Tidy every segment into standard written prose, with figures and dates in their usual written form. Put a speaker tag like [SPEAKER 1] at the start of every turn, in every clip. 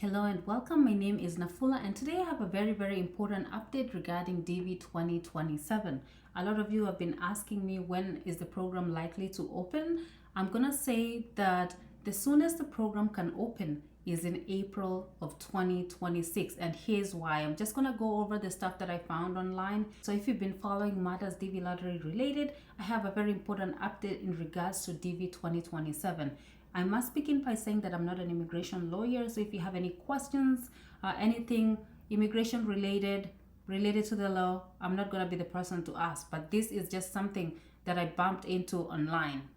[SPEAKER 1] Hello and welcome. My name is NAFULA and today I have a very important update regarding DV2027. A lot of you have been asking me when is the program likely to open. I'm gonna say that the soonest the program can open is in April of 2026, and here's why. I'm just gonna go over the stuff that I found online. So if you've been following matters DV lottery related, I have a very important update in regards to DV2027. I must begin by saying that I'm not an immigration lawyer, so if you have any questions, anything immigration related to the law, I'm not going to be the person to ask, but this is just something that I bumped into online.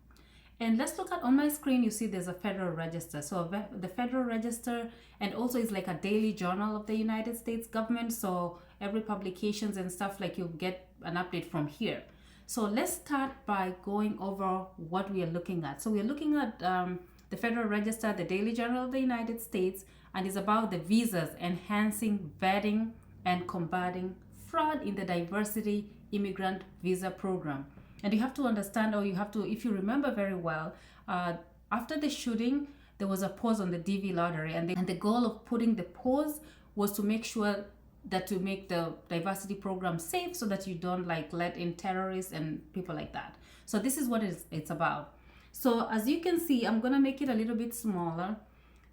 [SPEAKER 1] And let's look at on my screen, you see there's a federal register. So the federal register, and also it's like a daily journal of the United States government. So every publications and stuff, like you get an update from here. So let's start by going over what we are looking at. So we are looking at the Federal Register, the Daily Journal of the United States, and it's about the visas, enhancing, vetting, and combating fraud in the diversity immigrant visa program. And you have to understand, or you have to, if you remember very well, after the shooting, there was a pause on the DV lottery, and the goal of putting the pause was to make sure that to make the diversity program safe so that you don't like let in terrorists and people like that. So this is what it's about. So as you can see, I'm gonna make it a little bit smaller.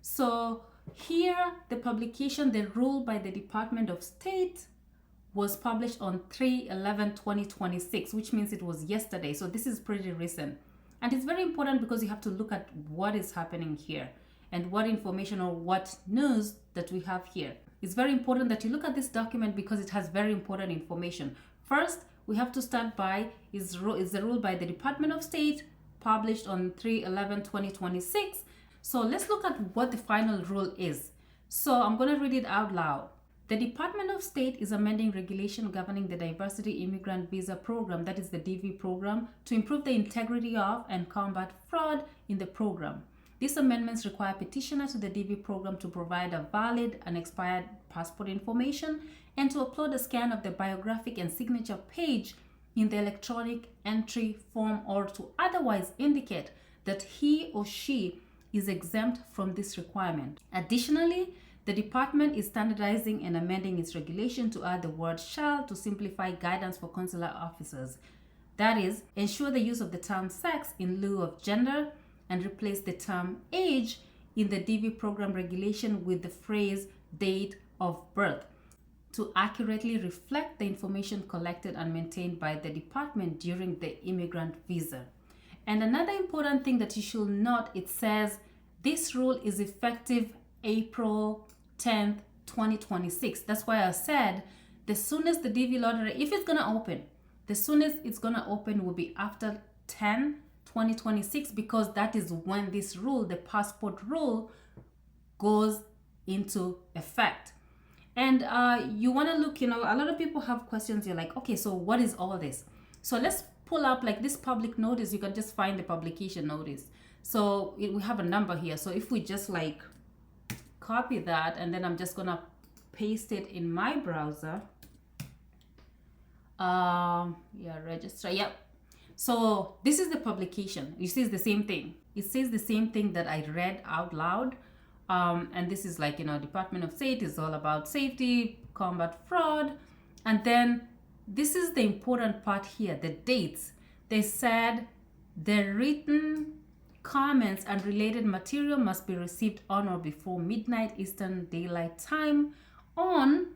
[SPEAKER 1] So here the publication, the rule by the Department of State, was published on 3/11/2026, which means it was yesterday. So this is pretty recent, and it's very important because you have to look at what is happening here and what information or what news that we have here. It's very important that you look at this document because it has very important information. First, we have to start by is the rule by the Department of State, published on 3/11/2026. So let's look at what the final rule is. So I'm going to read it out loud. The Department of State is amending regulation governing the diversity immigrant visa program, that is the DV program, to improve the integrity of and combat fraud in the program. These amendments require petitioners to the DV program to provide a valid and expired passport information and to upload a scan of the biographic and signature page in the electronic entry form, or to otherwise indicate that he or she is exempt from this requirement. Additionally, the department is standardizing and amending its regulation to add the word shall to simplify guidance for consular officers. That is, ensure the use of the term sex in lieu of gender, and replace the term age in the DV program regulation with the phrase date of birth to accurately reflect the information collected and maintained by the department during the immigrant visa. And another important thing that you should note, it says this rule is effective April 10th, 2026. That's why I said the soonest the DV lottery, if it's gonna open, the soonest it's gonna open will be after 10/2026, because that is when this rule, the passport rule, goes into effect. And you want to look, a lot of people have questions. You're like, okay, so what is all this? So let's pull up like this public notice. You can just find the publication notice. So we have a number here. So if we just like copy that, and then I'm just gonna paste it in my browser. Register. Yep. So this is the publication. You see, it's the same thing. It says the same thing that I read out loud. And this is like, Department of State is all about safety, combat fraud. And then this is the important part here, the dates. They said the written comments and related material must be received on or before midnight Eastern Daylight Time on,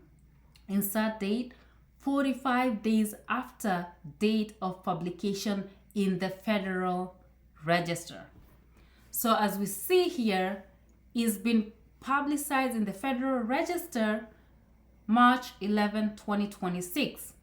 [SPEAKER 1] insert date, 45 days after date of publication in the Federal Register. So as we see here, it's been publicized in the Federal Register March 11, 2026.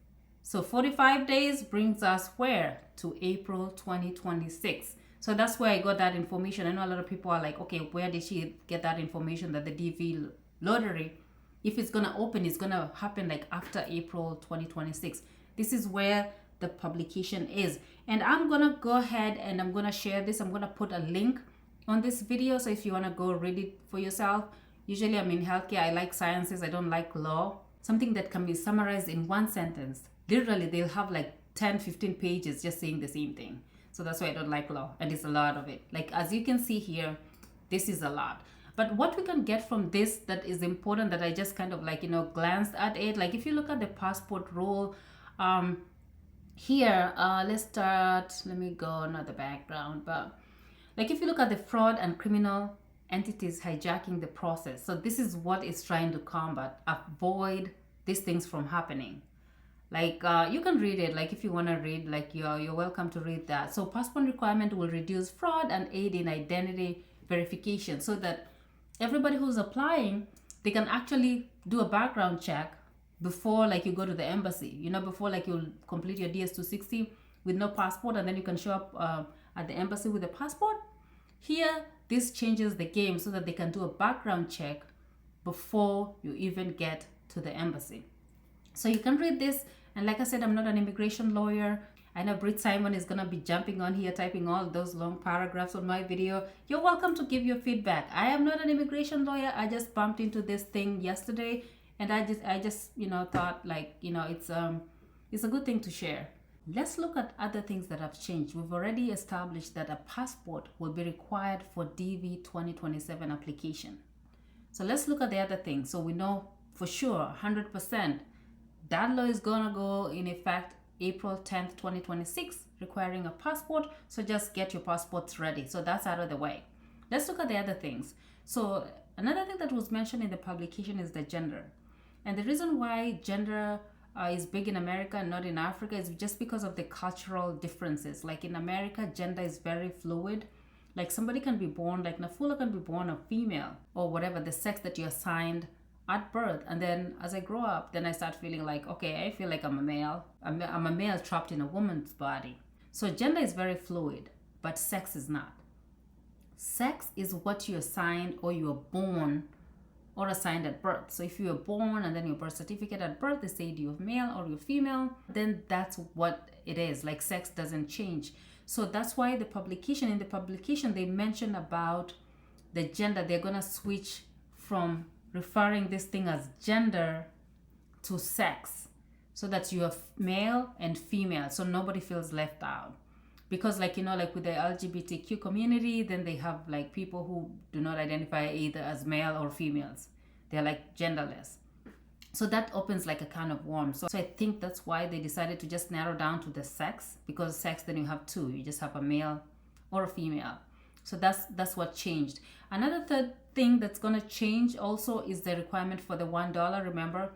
[SPEAKER 1] So 45 days brings us where? To April 2026. So that's where I got that information. I know a lot of people are like, okay, where did she get that information that the DV lottery, if it's gonna open, it's gonna happen like after April 2026. This is where the publication is. And I'm gonna go ahead and I'm gonna share this. I'm gonna put a link on this video, so if you want to go read it for yourself. Usually I'm in healthcare, I like sciences, I don't like law. Something that can be summarized in one sentence. Literally they'll have like 10-15 pages just saying the same thing. So that's why I don't like law, and it's a lot of it. Like as you can see here, this is a lot. But what we can get from this that is important, that I just kind of like, glanced at it, like if you look at the passport rule, here, let's start, let me go, not the background, but like if you look at the fraud and criminal entities hijacking the process. So this is what it's trying to combat, avoid these things from happening. Like you can read it, like if you want to read, like you're welcome to read that. So passport requirement will reduce fraud and aid in identity verification, so that everybody who's applying, they can actually do a background check before like you go to the embassy, before like you'll complete your DS260 with no passport, and then you can show up at the embassy with a passport. Here, this changes the game so that they can do a background check before you even get to the embassy. So you can read this, and like I said, I'm not an immigration lawyer. I know Brit Simon is gonna be jumping on here, typing all those long paragraphs on my video. You're welcome to give your feedback. I am not an immigration lawyer. I just bumped into this thing yesterday, and I just thought like it's a good thing to share. Let's look at other things that have changed. We've already established that a passport will be required for DV2027 application. So let's look at the other things. So we know for sure 100% that law is gonna go in effect April 10th, 2026, requiring a passport. So just get your passports ready. So that's out of the way. Let's look at the other things. So another thing that was mentioned in the publication is the gender. And the reason why gender is big in America and not in Africa is just because of the cultural differences. Like in America, gender is very fluid. Like somebody can be born, like NAFULA can be born a female or whatever, the sex that you're assigned at birth. And then as I grow up, then I start feeling like, okay, I feel like I'm a male. I'm a male trapped in a woman's body. So gender is very fluid, but sex is not. Sex is what you're assigned or you're born or assigned at birth. So if you were born and then your birth certificate at birth, they say you're male or you're female, then that's what it is. Like sex doesn't change. So that's why in the publication, they mention about the gender. They're going to switch from referring this thing as gender to sex, so that you are male and female, so nobody feels left out. Because like like with the LGBTQ community, then they have like people who do not identify either as male or females. They're like genderless. So that opens like a can of worms. So I think that's why they decided to just narrow down to the sex, because sex, then you have two. You just have a male or a female. So that's what changed. Another third thing that's going to change also is the requirement for the $1. Remember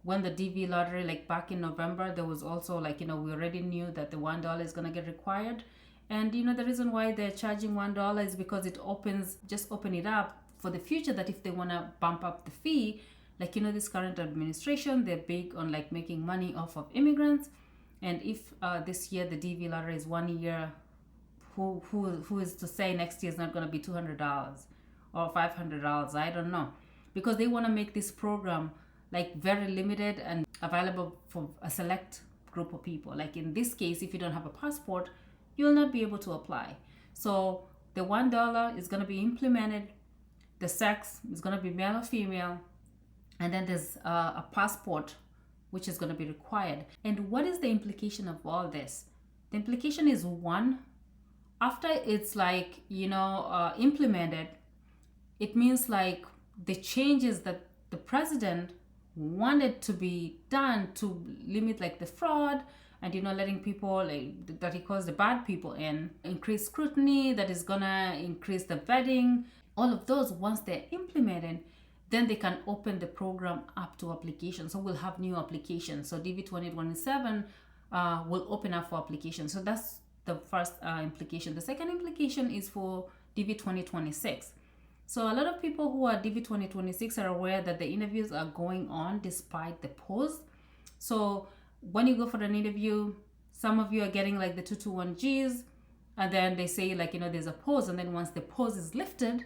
[SPEAKER 1] when the DV lottery, like back in November, there was also like, we already knew that the $1 is going to get required. And the reason why they're charging $1 is because it open it up for the future, that if they want to bump up the fee, like, this current administration, they're big on like making money off of immigrants. And if this year the DV lottery is 1 year, who is to say next year is not going to be $200 or $500? I don't know, because they want to make this program like very limited and available for a select group of people. Like in this case, if you don't have a passport, you will not be able to apply. So the $1 is going to be implemented. The sex is going to be male or female. And then there's a passport, which is going to be required. And what is the implication of all this? The implication is, one, after it's like, implemented, it means like the changes that the president wanted to be done to limit like the fraud and letting people like, that he calls the bad people in, increase scrutiny, that is gonna increase the vetting, all of those, once they're implemented, then they can open the program up to applications. So we'll have new applications. So DV2027 will open up for applications. So that's the first implication. The second implication is for DV2026. So a lot of people who are DV2026 are aware that the interviews are going on despite the pause. So when you go for an interview, some of you are getting like the 221Gs, and then they say like, there's a pause. And then once the pause is lifted,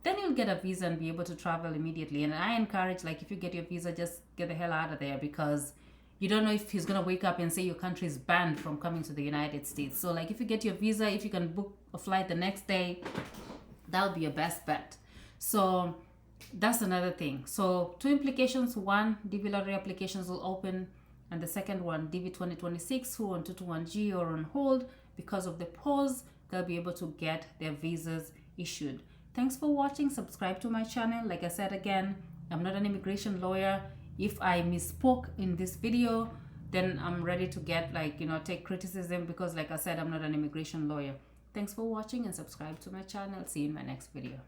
[SPEAKER 1] then you'll get a visa and be able to travel immediately. And I encourage, like, if you get your visa, just get the hell out of there, because you don't know if he's going to wake up and say your country is banned from coming to the United States. So like if you get your visa, if you can book a flight the next day, that would be your best bet. So that's another thing. So two implications. One, DV lottery applications will open. And the second one, DV2026, who on 221G or on hold, because of the pause, they'll be able to get their visas issued. Thanks for watching. Subscribe to my channel. Like I said again, I'm not an immigration lawyer. If I misspoke in this video, then I'm ready to get, like, you know, take criticism, because like I said, I'm not an immigration lawyer. Thanks for watching and subscribe to my channel. See you in my next video.